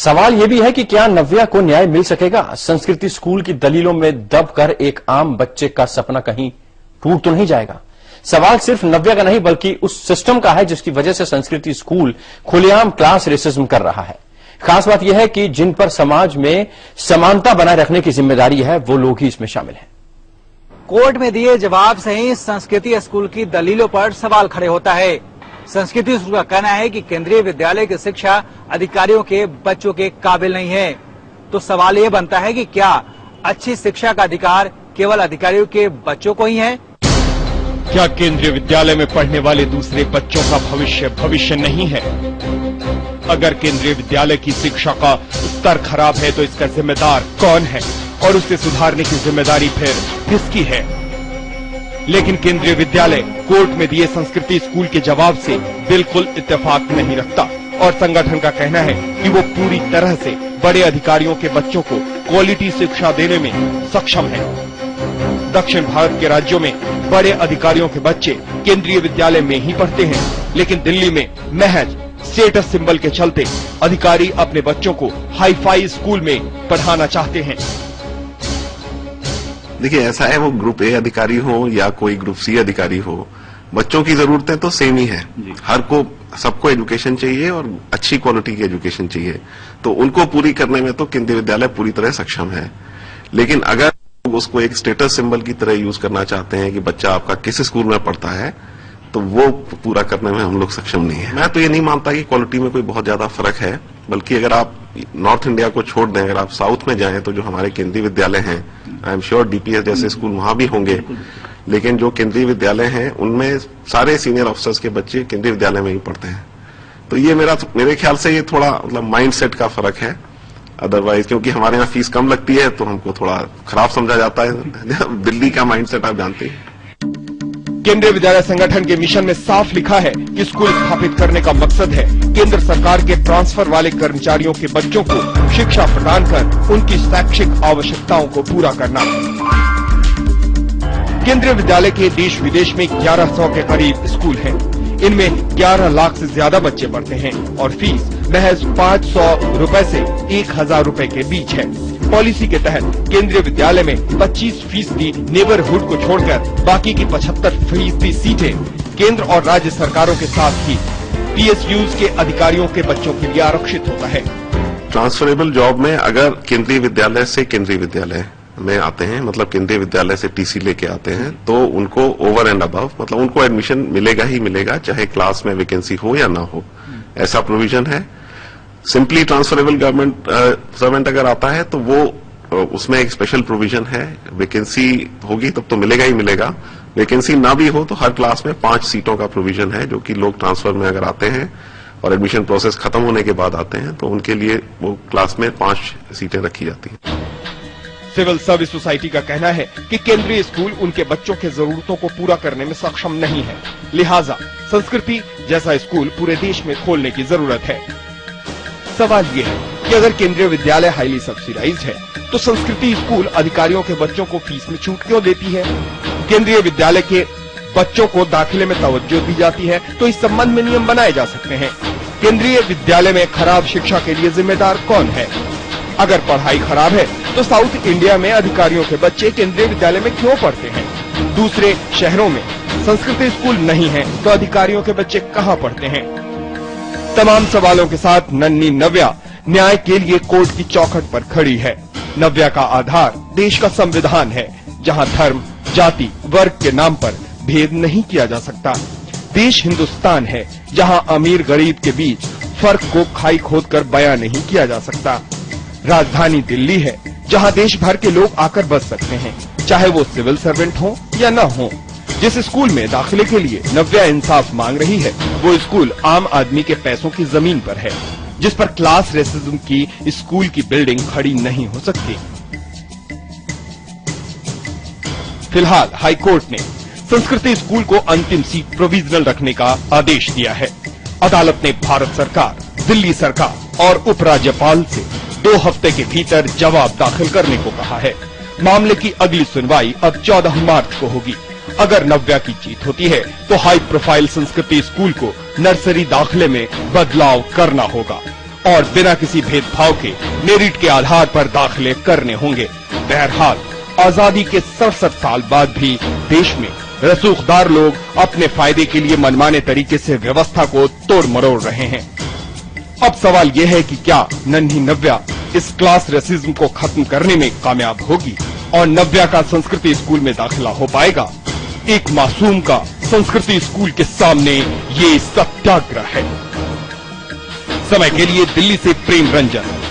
सवाल यह भी है कि क्या नव्या को न्याय मिल सकेगा। संस्कृति स्कूल की दलीलों में दबकर एक आम बच्चे का सपना कहीं टूट तो नहीं जाएगा। सवाल सिर्फ नव्या का नहीं बल्कि उस सिस्टम का है जिसकी वजह से संस्कृति स्कूल खुलेआम क्लास रेसिज्म कर रहा है। खास बात यह है कि जिन पर समाज में समानता बनाए रखने की जिम्मेदारी है वो लोग ही इसमें शामिल हैं। कोर्ट में दिए जवाब से ही संस्कृति स्कूल की दलीलों पर सवाल खड़े होता है। संस्कृति स्कूल का कहना है कि केंद्रीय विद्यालय की शिक्षा अधिकारियों के बच्चों के काबिल नहीं है। तो सवाल ये बनता है कि क्या अच्छी शिक्षा का अधिकार केवल अधिकारियों के बच्चों को ही है? क्या केंद्रीय विद्यालय में पढ़ने वाले दूसरे बच्चों का भविष्य नहीं है? अगर केंद्रीय विद्यालय की शिक्षा का स्तर खराब है तो इसका जिम्मेदार कौन है और उसे सुधारने की जिम्मेदारी फिर किसकी है? लेकिन केंद्रीय विद्यालय कोर्ट में दिए संस्कृति स्कूल के जवाब से बिल्कुल इत्तेफाक नहीं रखता और संगठन का कहना है कि वो पूरी तरह से बड़े अधिकारियों के बच्चों को क्वालिटी शिक्षा देने में सक्षम है। दक्षिण भारत के राज्यों में बड़े अधिकारियों के बच्चे केंद्रीय विद्यालय में ही पढ़ते हैं, लेकिन दिल्ली में महज स्टेटस सिंबल के चलते अधिकारी अपने बच्चों को हाई-फाई स्कूल में पढ़ाना चाहते हैं। देखिए, ऐसा है, वो ग्रुप ए अधिकारी हो या कोई ग्रुप सी अधिकारी हो, बच्चों की जरूरतें तो सेम ही है। सबको एजुकेशन चाहिए और अच्छी क्वालिटी की एजुकेशन चाहिए, तो उनको पूरी करने में तो केंद्रीय विद्यालय पूरी तरह सक्षम है। लेकिन अगर उसको एक स्टेटस सिंबल की तरह यूज करना चाहते हैं कि बच्चा आपका किस स्कूल में पढ़ता है, तो वो पूरा करने में हम लोग सक्षम नहीं है। मैं तो ये नहीं मानता कि क्वालिटी में कोई बहुत ज्यादा फर्क है, बल्कि अगर आप नॉर्थ इंडिया को छोड़ दें, अगर आप साउथ में जाएं तो जो हमारे केंद्रीय विद्यालय हैं, आई एम श्योर डीपीएस जैसे स्कूल वहां भी होंगे, लेकिन जो केंद्रीय विद्यालय हैं उनमें सारे सीनियर ऑफिसर्स के बच्चे केंद्रीय विद्यालय में ही पढ़ते हैं। तो ये मेरे ख्याल से ये थोड़ा मतलब माइंड सेट का फर्क है। अदरवाइज क्योंकि हमारे यहाँ फीस कम लगती है तो हमको थोड़ा खराब समझा जाता है। दिल्ली का माइंड सेट आप जानते हैं। केंद्रीय विद्यालय संगठन के मिशन में साफ लिखा है कि स्कूल स्थापित करने का मकसद है केंद्र सरकार के ट्रांसफर वाले कर्मचारियों के बच्चों को शिक्षा प्रदान कर उनकी शैक्षिक आवश्यकताओं को पूरा करना। केंद्रीय विद्यालय के देश विदेश में 1100 के करीब स्कूल हैं। इनमें 11 लाख से ज्यादा बच्चे पढ़ते हैं और फीस महज 500 रुपए से 1000 रुपए के बीच है। पॉलिसी के तहत केंद्रीय विद्यालय में 25% नेबरहुड को छोड़कर बाकी की 75% सीटें केंद्र और राज्य सरकारों के साथ ही पीएसयूज के अधिकारियों के बच्चों के लिए आरक्षित होता है। ट्रांसफरेबल जॉब में अगर केंद्रीय विद्यालय से केंद्रीय विद्यालय में आते हैं, मतलब केंद्रीय विद्यालय से टीसी लेके आते हैं, तो उनको ओवर एंड अबव मतलब उनको एडमिशन मिलेगा ही मिलेगा, चाहे क्लास में वैकेंसी हो या ना हो, ऐसा प्रोविजन है। सिंपली ट्रांसफरेबल गवर्नमेंट सर्वेंट अगर आता है तो वो उसमें एक स्पेशल प्रोविजन है, वैकेंसी होगी तब तो मिलेगा ही मिलेगा, वैकेंसी ना भी हो तो हर क्लास में 5 सीटों का प्रोविजन है, जो कि लोग ट्रांसफर में अगर आते हैं और एडमिशन प्रोसेस खत्म होने के बाद आते हैं तो उनके लिए वो क्लास में 5 सीटें रखी जाती हैं। सिविल सर्विस सोसाइटी का कहना है कि केंद्रीय स्कूल उनके बच्चों के जरूरतों को पूरा करने में सक्षम नहीं है, लिहाजा संस्कृति जैसा स्कूल पूरे देश में खोलने की जरूरत है। सवाल ये है कि अगर केंद्रीय विद्यालय हाईली सब्सिडाइज्ड है तो संस्कृति स्कूल अधिकारियों के बच्चों को फीस में छूट क्यों देती है? केंद्रीय विद्यालय के बच्चों को दाखिले में तवज्जो दी जाती है तो इस संबंध में नियम बनाए जा सकते हैं। केंद्रीय विद्यालय में खराब शिक्षा के लिए जिम्मेदार कौन है? अगर पढ़ाई खराब है तो साउथ इंडिया में अधिकारियों के बच्चे केंद्रीय विद्यालय में क्यों पढ़ते हैं? दूसरे शहरों में संस्कृति स्कूल नहीं है तो अधिकारियों के बच्चे कहाँ पढ़ते हैं? तमाम सवालों के साथ नन्ही नव्या न्याय के लिए कोर्ट की चौखट पर खड़ी है। नव्या का आधार देश का संविधान है, जहां धर्म, जाति, वर्ग के नाम पर भेद नहीं किया जा सकता। देश हिंदुस्तान है, जहां अमीर गरीब के बीच फर्क को खाई खोदकर बयां नहीं किया जा सकता। राजधानी दिल्ली है, जहां देश भर के लोग आकर बस सकते हैं, चाहे वो सिविल सर्वेंट हो या न हो। जिस स्कूल में दाखिले के लिए नव्या इंसाफ मांग रही है वो स्कूल आम आदमी के पैसों की जमीन पर है, जिस पर क्लास रेसिज्म की स्कूल की बिल्डिंग खड़ी नहीं हो सकती। फिलहाल हाईकोर्ट ने संस्कृति स्कूल को अंतिम सीट प्रोविजनल रखने का आदेश दिया है। अदालत ने भारत सरकार, दिल्ली सरकार और उपराज्यपाल से 2 हफ्ते के भीतर जवाब दाखिल करने को कहा है। मामले की अगली सुनवाई अब 14 मार्च को होगी। अगर नव्या की जीत होती है तो हाई प्रोफाइल संस्कृति स्कूल को नर्सरी दाखिले में बदलाव करना होगा और बिना किसी भेदभाव के मेरिट के आधार पर दाखिले करने होंगे। बहरहाल आजादी के 67 साल बाद भी देश में रसूखदार लोग अपने फायदे के लिए मनमाने तरीके से व्यवस्था को तोड़ मरोड़ रहे हैं। अब सवाल यह है कि क्या नन्ही नव्या इस क्लास रेसिज्म को खत्म करने में कामयाब होगी और नव्या का संस्कृति स्कूल में दाखिला हो पाएगा? एक मासूम का संस्कृति स्कूल के सामने ये सत्याग्रह है। समय के लिए दिल्ली से प्रेम रंजन।